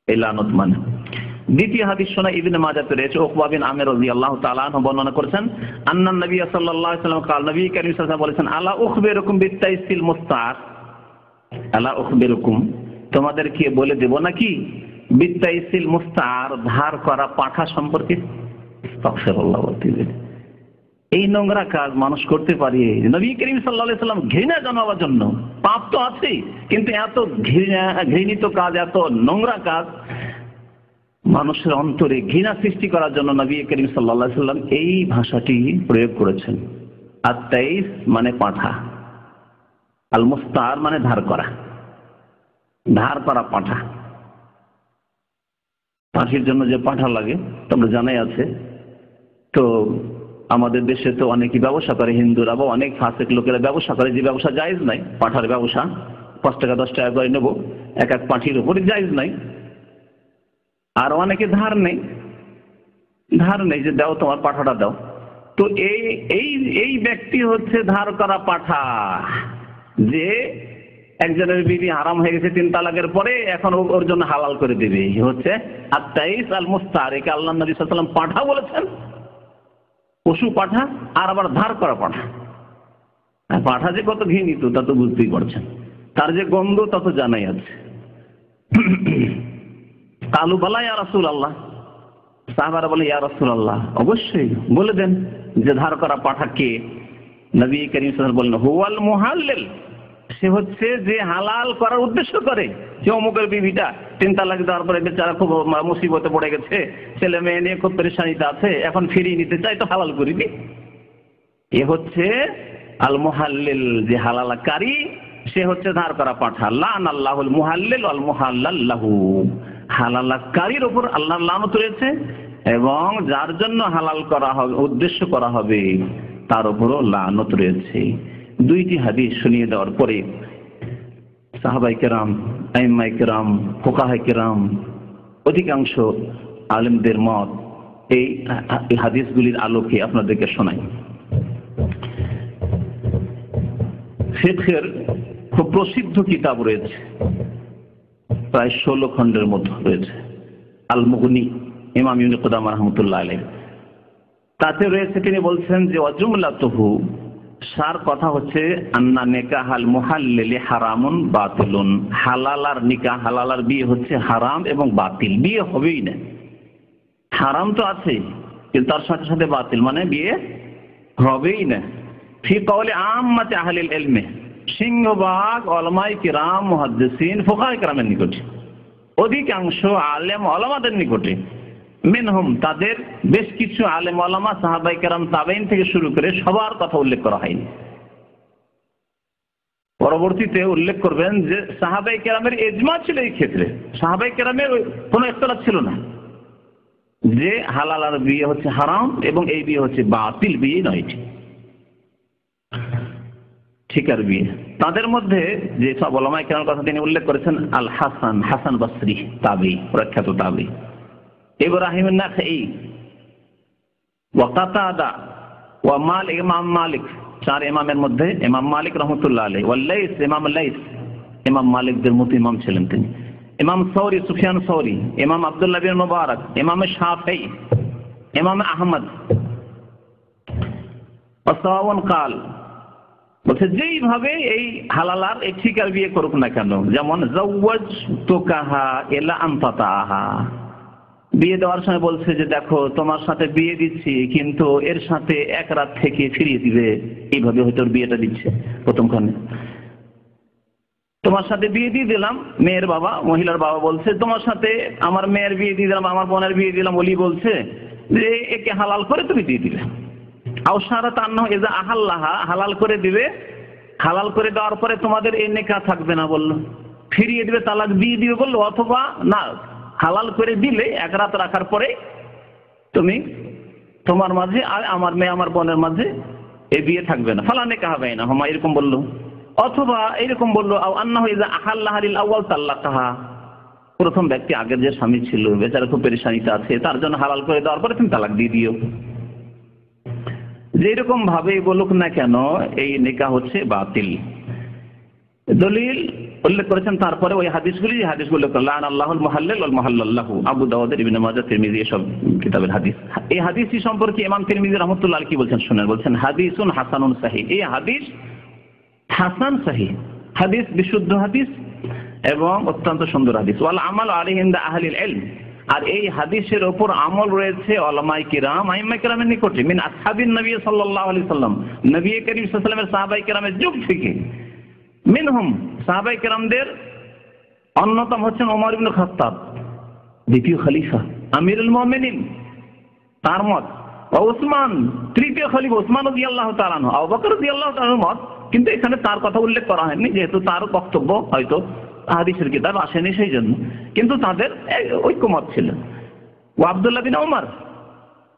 এই লানত মানে। দ্বিতীয় হাদিস শোনা ইবনে মাজাহ রয়েছে, উকবা বিন আমির রাদিয়াল্লাহু তাআলা আনহু বর্ণনা করেছেন, আন্নান নবী সাল্লাল্লাহু আলাইহি ওয়াসাল্লাম قال, নবী কারীম সাল্লাল্লাহু আলাইহি ওয়াসাল্লাম বলেছেন, আলা উখবিরুকুম বিতাইসিল মুস্তার, আলা উখবিরুকুম, তোমাদেরকে বলে দেব নাকি, বিতাইসিল মুস্তার, ধার করা পাঠা সম্পর্কে। আস্তাগফিরুল্লাহ। এই নোংরা কাজ মানুষ করতে পারে? নবী করিম সাল্লাল্লাহু আলাইহি ওয়াসাল্লাম ঘৃণা জানাবার জন্য, পাপ তো আছেই, কিন্তু এত ঘৃণিত কাজ, এত নোংরা কাজ মানুষের অন্তরে ঘৃণা সৃষ্টি করার জন্য নবী করিম সাল্লাল্লাহু আলাইহি ওয়াসাল্লাম এই ভাষাটি প্রয়োগ করেছেন। আত-তাইস মানে পাঠা, আল মুস্তার মানে ধার করা, ধার করা পাঠা। পাখির জন্য যে পাঠা লাগে তোমরা জানাই আছে। তো আমাদের দেশে তো অনেকেই ব্যবসা করে, হিন্দুরা বা অনেক ফাসেক লোকেরা ব্যবসা করে, যে ব্যবসা জায়েজ নাই, পাঠার ব্যবসা, 5 টাকা 10 টাকা করে নেবো এক এক পাঠির উপরে, জায়েজ নাই। আর অনেকে ধার নেই, যে দাও তোমার পাঠাটা দাও। তো এই ব্যক্তি হচ্ছে ধার করা পাঠা, যে একজনের বিবি হারাম হয়ে গেছে 3 তালাকের পরে, এখন ওর জন্য হালাল করে দেবে, হচ্ছে আত-তাইস আল মুস্তার। একে আল্লাহ নবী সাল্লাল্লাহু আলাইহি ওয়াসাল্লাম পাঠা বলেছেন, পশু পাঠা, আর আবার ধার করা পাঠা। পাঠা যে কত ঘৃণিত তা তো বুঝতেই পারছেন, তার যে গন্ধ তা তো জানাই আছে। কালু বালা ইয়া রাসূলুল্লাহ, সাহাবারা বলে ইয়া রাসূলুল্লাহ, অবশ্যই বলে দেন যে ধার করা পাঠা কে। নবী করিম সাল্লাল্লাহু আলাইহি ওয়াসাল্লাম বললেন, হুয়াল মুহাল্লিল, সে হচ্ছে যে হালাল করার উদ্দেশ্য করে। যে অমুকের বিবিটা 3 তালাক দেওয়ার পরে বেচারা খুব মুসিবতে পড়ে গেছে, ছেলে মেয়ে নিয়ে খুব পেরেশানিতে আছে, এখন ফিরিয়ে নিতে চাই, তো হালাল করিবি। এ হচ্ছে আল মুহাল্লিল, যে হালালকারী, সে হচ্ছে ধার করা পাঠা। লান আল্লাহুল মুহাল্লিল ওয়াল মুহাল্লাল লাহু, হালালকারীর উপর আল্লাহর লানত রয়েছে, এবং যার জন্য হালাল করা হবে, উদ্দেশ্য করা হবে, তার উপরও লানত রয়েছে। 2টি হাদিস শুনিয়ে দেওয়ার পরে সাহাবায়ে কেরাম, আইম্মায়ে কেরাম, ফুকাহায়ে কেরাম, অধিকাংশ আলেমদের মত এই হাদিসগুলির আলোকে আপনাদেরকে শোনাই। ফিকহের খুব প্রসিদ্ধ কিতাব রয়েছে, প্রায় 16 খণ্ডের মতো রয়েছে, আল মুগনি, ইমাম ইবনে কুদামা রাহমাতুল্লাহ আলাইহি। তাতে রয়েছে, তিনি বলছেন যে ওয়াজুমলাতুহু, সার কথা হচ্ছে, আন্না নিকাহাল মুহাল্লিলি হারামুন বাতিলুন, হালাল আর নিকাহ, হালাল আর বিয়ে হচ্ছে হারাম এবং বাতিল, বিয়ে হবেই না। হারাম তো আছে, কিন্তু তার সাথে সাথে বাতিল, মানে বিয়ে হবেই না। ফি কওলি আম্মাতি আহলিল ইলমি, সিংহভাগ উলামায়ে কিরাম, মুহাদ্দিসিন, ফুকাহায়ে কিরামের নিকটে, অধিকাংশ আলেম ওলামাদের নিকটে, মিনহুম, তাদের বেশ কিছু আলেম ওলামা, সাহাবায়ে কেরাম, তাবেঈন থেকে শুরু করে সবার কথা উল্লেখ করা হয়নি। পরবর্তীতে উল্লেখ করবেন যে সাহাবায়ে কেরামের ইজমা ছিল এই ক্ষেত্রে, সাহাবায়ে কেরামের কোনো ইখতিলাফ ছিল না যে হালাল আর বিয়ে হচ্ছে হারাম এবং এই বিয়ে হচ্ছে বাতিল, বিয়ে নয় ঠিক আর বিয়ে। তাদের মধ্যে যে সব ওলামায়ে কেরামের কথা তিনি উল্লেখ করেছেন, আল হাসান, হাসান বসরি, তাবেঈ, প্রখ্যাত তাবেঈ, ইব্রাহিম আন-নাখাই, ওয়া কাতাদা, ওয়া মালিক, ইমাম মালিক, 4 ইমামের মধ্যে ইমাম মালিক রাহমাতুল্লাহ আলাইহি, ওয়া লাইস, ইমাম লাইস, ইমাম মালিকদের মতো ইমাম ছিলেন তিনি, ইমাম সৌরি, সুফিয়ান সৌরি, ইমাম আব্দুল্লাহ বিন মুবারক, ইমাম শাফিঈ, ইমাম আহমদ। ওয়াসাওয়ান কাল, বলছে যেইভাবে এই হালাল আর এই ঠিক আর বিয়ে করুক না কেন, যেমন যাওয়াজতুকাহা ইলা আনতাতাহা, বিয়ে দেওয়ার সময় বলছে যে দেখো তোমার সাথে বিয়ে দিচ্ছি, কিন্তু এর সাথে 1 রাত থেকে ফিরিয়ে দিবে, এইভাবে হয়তো বিয়েটা দিচ্ছে। প্রথমখানে তোমার সাথে বিয়ে দিয়ে দিলাম, মেয়ের বাবা, মহিলার বাবা বলছে তোমার সাথে আমার মেয়ের বিয়ে দিয়ে দিলাম, আমার বোনের বিয়ে দিলাম, ওলি বলছে যে একে হালাল করে তুমি দিয়ে দিলে। আওসারাত আন্নাহু ইযা আহাল্লাহা, হালাল করে দিবে, হালাল করে দেওয়ার পরে তোমাদের এই নিকাহ থাকবে না বললো, ফিরিয়ে দিবে, তালাক দিয়ে দিবে বললো, অথবা না হালাল করে দিলে 1 রাত রাখার পরে তুমি, তোমার মাঝে আর আমার মেয়ে আমার বোনের মাঝে এই বিয়ে থাকবে না, ফালা নিকাহ বাইনা হুমা, এরকম বললো। অথবা এরকম বললো, আও আন্নাহু ইযা আহাল্লাহা লিল আউয়াল তাল্লাকাহা, প্রথম ব্যক্তি আগের যে স্বামী ছিল বেচারা খুব পেরেশানিতে আছে, তার জন্য হালাল করে দেওয়ার পরে তুমি তালাক দিয়ে দিও। যেরকম ভাবে বলুক না কেন এই নিকাহ হচ্ছে বাতিল। দলিল উল্লেখ করেছেন। তারপরে ওই হাদিসগুলি, যে হাদিসগুলো লান আল্লাহুল মুহাল্লিল ওয়াল মুহাল্লাল্লাহু, আবু দাউদ, ইবনে মাজাহ, তিরমিজি, এসব কিতাবের হাদিস। এই হাদিসটি সম্পর্কে ইমাম তিরমিজি রাহমাতুল্লাহ আলাইহি কি বলছেন শুনেন। বলছেন হাদিসুন হাসানুন সহিহ। এই হাদিস হাসান সহিহ, হাদিস বিশুদ্ধ হাদিস এবং অত্যন্ত সুন্দর হাদিস। ওয়াল আমাল আলাইহি ইনদা আহলিল ইলম, আর এই হাদিসের উপর আমল রয়েছে উলামায়ে কিরাম, আইম্মায়ে কিরামের নিকটে, মিন আসহাবিন নবী সাল্লাল্লাহু আলাইহি সাল্লাম, নবী করিম সাল্লাল্লাহু আলাইহি ওয়াসাল্লামের সাহাবায়ে কিরামের যুগ থেকে। মিনহুম, সাহাবায়ে কিরামদের অন্যতম হচ্ছেন ওমর ইবনে খাত্তাব, দ্বিতীয় খলিফা, আমিরুল মুমিনিন, তার মত। ও উসমান, তৃতীয় খলিফা উসমান রাদিয়াল্লাহু তাআলা আনহু, আবু বকর রাদিয়াল্লাহু তাআলার মত, কিন্তু এখানে তার কথা উল্লেখ করা হয়নি, যেহেতু তার বক্তব্য হয়তো হাদিসের কিতাব আসেনি সেই জন্য, কিন্তু তাদের ঐক্যমত ছিল। ও আব্দুল্লাহ বিন ওমর,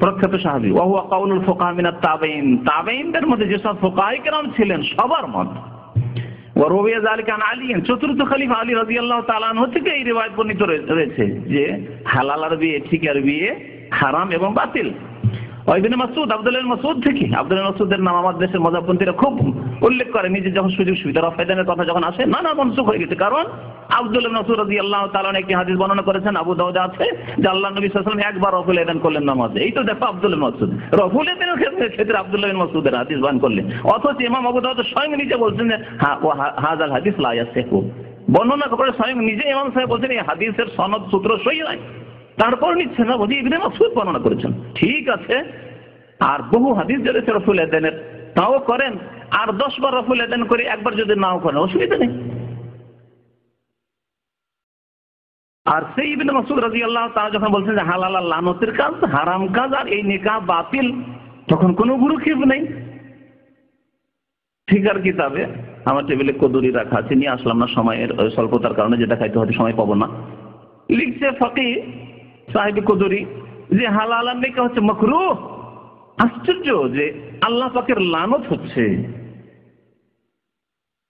প্রখ্যাত সাহাবী, ওয়া হুয়া কাউলুল ফুকাহা মিনাত তাবেঈন, তাবেঈনদের মধ্যে যেসব ফুকাহায়ে কেরাম ছিলেন সবার মত। ওয়া রুবিয়া যালিকা আন আলী, চতুর্থ খলিফা আলী রাদিয়াল্লাহু তাআলা আনহু থেকে এই রিওয়ায়াত বর্ণিত রয়েছে যে হালাল আর বিয়ে ঠিক, আর বিয়ে হারাম এবং বাতিল। ইবনে মাসউদ, আব্দুল্লাহ বিন মাসউদ থেকে, আব্দুল্লাহ বিন মাসউদের নাম আমাদের দেশের মাযহাবপন্থীরা খুব উল্লেখ করে, নিজে যখন সুযোগ সুবিধা রফায়দানের কথা যখন আসে না মনসুখ হয়ে গেছে। কারণ আব্দুল্লাহ বিন মাসউদ রাদিয়াল্লাহু তাআলা একটি হাদিস বর্ণনা করেছেন, আবু দাউদে আছে, যে আল্লাহর নবী সাল্লাল্লাহু আলাইহি ওয়াসাল্লাম একবার রফুল ইয়াদান করলেন নামাজে। এই তো দেখো আব্দুল্লাহ বিন মাসউদ রফুল ইয়াদানের ক্ষেত্রে আব্দুল্লাহ বিন মাসউদের হাদিস বয়ান করলেন, অথচ ইমাম আবু দাউদ স্বয়ং নিজে বলছেন যে হাযাল হাদিস লা ইয়াসিহু, বর্ণনা করে স্বয়ং নিজে ইমাম সাহেব বলছেন এই হাদিসের সনদ সূত্র সহিহ নয়, তারপর নিচ্ছেন না, বলি ইবনে মাসউদ বর্ণনা করেছেন। ঠিক আছে, আর বহু হাদিস রয়েছে রফুল ইয়াদানের, তাও করেন, আর 10 বার রফুল ইয়াদান করে একবার যদি নাও করেন অসুবিধা নেই। আর সেই ইবনে মাসউদ রাদিয়াল্লাহু তাআলা যখন বলছেন যে হালাল আর লানতের কাজ, হারাম কাজ, আর এই নিকাহ বাতিল, তখন কোনো ভ্রুক্ষেপ নেই। ফিকার কিতাবে আমার টেবিলে কদুরি রাখা আছে, নিয়ে আসলাম না সময়ের স্বল্পতার কারণে, যেটা খাইতে হয়তো সময় পাবো না। লিখছে ফকি সাহেব কদুরি যে হালাল আর নিকাহ হচ্ছে মাকরুহ। আশ্চর্য যে আল্লাহ পাকের লানত হচ্ছে,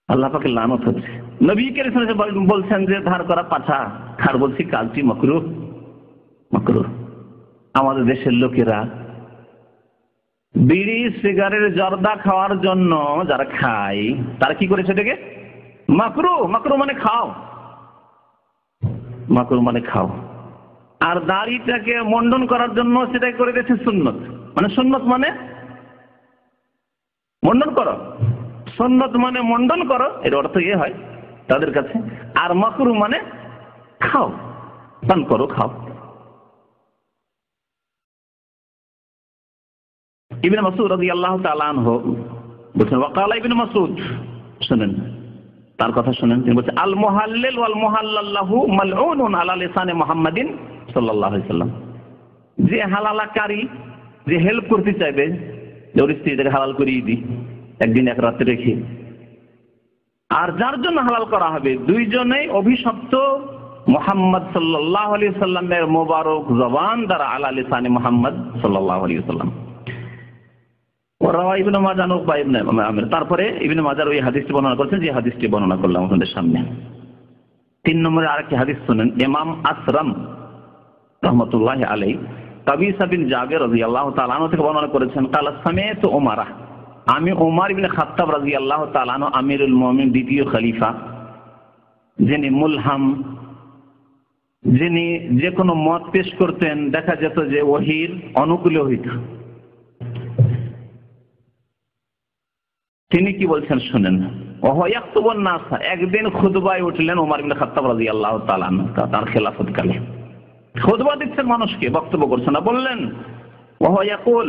আল্লাহ পাকের লানত হচ্ছে। নবী কারীম সাল্লাল্লাহু আলাইহি ওয়াসাল্লাম বলছেন যে ধার করা পাছা, আর বলছি কাজটি মাকরুহ। মাকরুহ। আমাদের দেশের লোকেরা বিড়ি সিগারেট জর্দা খাওয়ার জন্য যারা খায়, তারা কি করেছে এটাকে মাকরুহ। মাকরুহ মানে খাও, মাকরুহ মানে খাও। আর দাড়িটাকে মন্ডন করার জন্য সেটাই করে দিয়েছে সুন্নত। মানে সুন্নত মানে মন্ডন করো, সুন্নত মানে মন্ডন করো, এর অর্থ ইয়ে হয় তাদের কাছে। আর মাকরুহ মানে খাও, পান করো, খাও। ইবনে মাসউদ রাদিয়াল্লাহু তাআলা আনহু বলেন, ওয়াকালা ইবনে মাসউদ, শুনেন তার কথা শুনেন, তিনি বলেন আল মুহাল্লিল ওয়াল মুহাল্লাল্লাহু মালউনুন আলা লিসানি মুহাম্মাদিন সাল্লাল্লাহু আলাইহি ওয়াসাল্লাম। যে হালালাকারী, যে হেল্প করতে চাইবে, যে ওর স্ত্রীটাকে হালাল করিয়ে দিই একদিন এক রাতে রেখে, আর যার জন্য হালাল করা হবে, দুইজনেই অভিশপ্ত মুহাম্মদ সাল্লাল্লাহু আলাইহি ওয়াসাল্লামের মোবারক জবান দ্বারা, আলা লিসানি মুহাম্মদ সাল্লাল্লাহু আলাইহি ওয়াসাল্লাম। ওয়া ইবনে মাজাহ বা ইবনে আমির, তারপরে ইবনে মাজাহ ওই হাদিসটি বর্ণনা করেছেন যে হাদিসটি বর্ণনা করলাম আপনাদের সামনে। 3 নম্বরে আরেকটি হাদিস শুনেন। ইমাম আসরাম রাহমাতুল্লাহি আলাইহি কাবিসা বিন জাবির রাদিয়াল্লাহু তাআলা আনহু থেকে বর্ণনা করেছেন, কালা সামিআতু উমারা, আমি ওমর ইবনে খাত্তাব রাদিয়াল্লাহু তাআলা আনহু, আমিরুল মুমিনিন, দ্বিতীয় খলিফা, যিনি মুলহাম, যিনি যে কোনো মত পেশ করতেন দেখা যেত যে ওহীর অনুকূলে হইত, তিনি কি বলছেন শুনেন। ওয়া ইয়াকতুবুন নাস, একদিন খুতবায় উঠলেন ওমর ইবনে খাত্তাব রাদিয়াল্লাহু তাআলা আনহু, তার খেলাফতকালে খুতবা দিচ্ছেন মানুষকে, বক্তব্য করছেন না। বললেন ওয়া ইয়াকুল,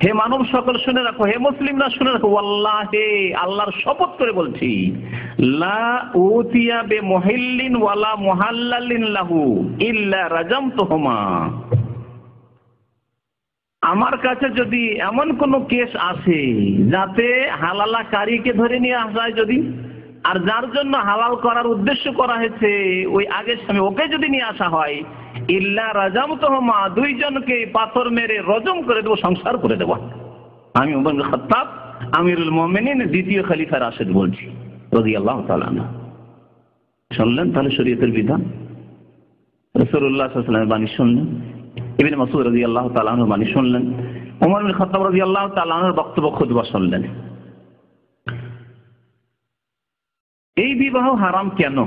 হে মানব সকল শুনে রাখো, হে মুসলিমরা শুনে রাখো, ওয়াল্লাহি, আল্লাহর শপথ করে বলছি, লা উতিয়া বে মুহিল্লিন ওয়ালা মুহাল্লালিন লাহু ইল্লা রাজামতুহুমা। আমার কাছে যদি এমন কোন কেস আসে যাতে হালালাকারীকে ধরে নিয়ে আসা হয় যদি, আর যার জন্য হালাল করার উদ্দেশ্য করা হয়েছে ওই আগের স্বামী, ওকে যদি নিয়ে আসা হয়, ইল্লা রাজামতুহুমা, দুইজনকে পাথর মেরে রজম করে দেবো, সংসার করে দেবো। আমি ওমর ইবনে খাত্তাব আমিরুল মুমিনিন, দ্বিতীয় খলিফা রাশিদ বলছি রাদিয়াল্লাহু তাআলা আনহু। শুনলেন তাহলে শরীয়তের বিধান, রাসূলুল্লাহ সাল্লাল্লাহু আলাইহি ওয়াসাল্লামের বাণী শুনলেন, ইবনে মাসউদ রাদিয়াল্লাহু তাআলা আনহুর বাণী শুনলেন, ওমর ইবনে খাত্তাব রাদিয়াল্লাহু তাআলা আনহুর বক্তব্য খুতবা শুনলেন। এই বিবাহ হারাম কেন,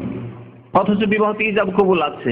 অথচ বিবাহতে ইজাব কবুল আছে।